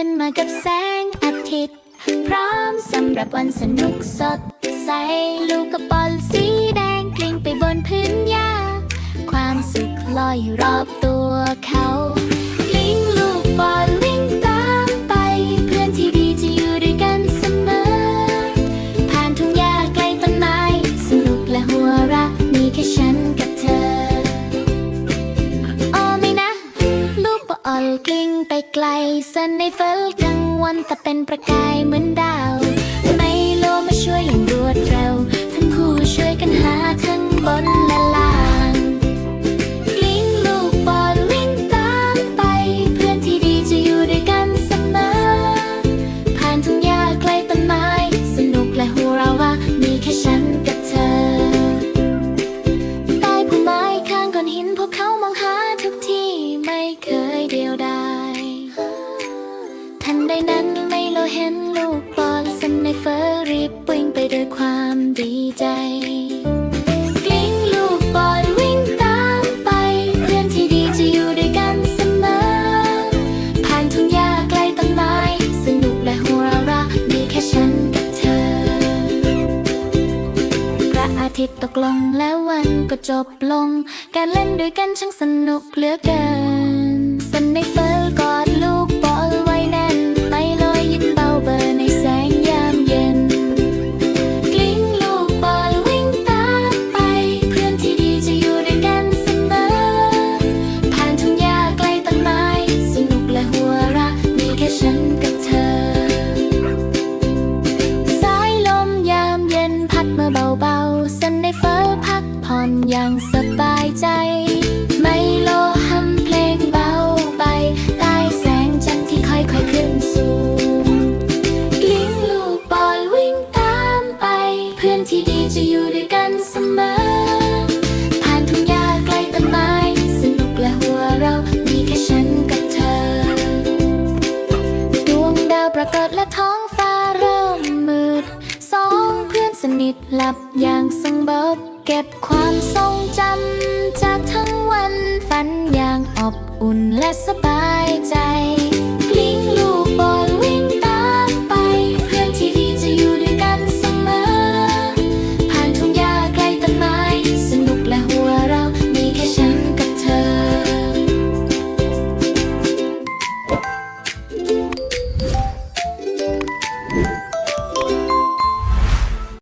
ขึ้นมากับแสงอาทิตย์พร้อมสำหรับวันสนุกสดใสลูกกระบอลสีแดงกลิ้งไปบนพื้นหญ้าความสุขลอยอยู่รอบตัวเขากลิ้งลูกบอลวิ่งตามไปเพื่อนที่ดีจะอยู่ด้วยกันเสมอผ่านทุ่งหญ้าไกลต้นไม้สนุกและหัวเราะมีแค่ฉันกับเธออ๋อไม่นะลูกบอลกลิ้งไปไกลสันในฝันกลางวันแต่เป็นประกายเหมือนดาวไมโลมาช่วยอย่างรวดเร็วทั้งคู่ช่วยกันหาทั้งบนและล่างกลิ้งลูกบอลวิ่งตามไปเพื่อนที่ดีจะอยู่ด้วยกันเสมอผ่านทุ่งหญ้าไกลต้นไม้สนุกและหัวเราะว่ามีแค่ฉันกับเธอใต้พุ่มไม้ข้างก้อนหินพวกเขามองหาทุกที่ไม่เคยเดียวดายทันใดนั้นไมโลเห็นลูกบอลสันในเฟอร์รีบวิ่งไปด้วยความดีใจกลิ้งลูกบอลวิ่งตามไปเพื่อนที่ดีจะอยู่ด้วยกันเสมอผ่านทุ่งหญ้าไกลต้นไม้สนุกและหัวเราะมีแค่ฉันกับเธอพระอาทิตย์ตกลงแล้ววันก็จบลงการเล่นด้วยกันช่างสนุกเหลือเกินสันในเฟอร์กอดลูกบอลไว้แน่นไม่ลอยยิ้มเบาเบอร์ในแสงยามเย็นกลิ้งลูกบอลวิ่งตามไปเพื่อนที่ดีจะอยู่ด้วยกันเสมอผ่านทุ่งหญ้าไกลต้นไม้สนุกและหัวเราะมีแค่ฉันกับเธอสายลมยามเย็นพัดมาเบาๆสันในเฟอร์พักผ่อนอย่างสบายใจไมโลฮัมเพลงเบาไปใต้แสงจันทร์ที่ค่อยๆขึ้นสูงกลิ้งลูกบอลวิ่งตามไปเพื่อนที่ดีจะอยู่ด้วยกันเสมอผ่านทุ่งหญ้าไกลต้นไม้สนุกและหัวเราะมีแค่ฉันกับเธอดวงดาวปรากฏและท้องฟ้าเริ่มมืดสองเพื่อนสนิทหลับอย่างสงบเก็บความทรงจำจากทั้งวันฝันอย่างอบอุ่นและส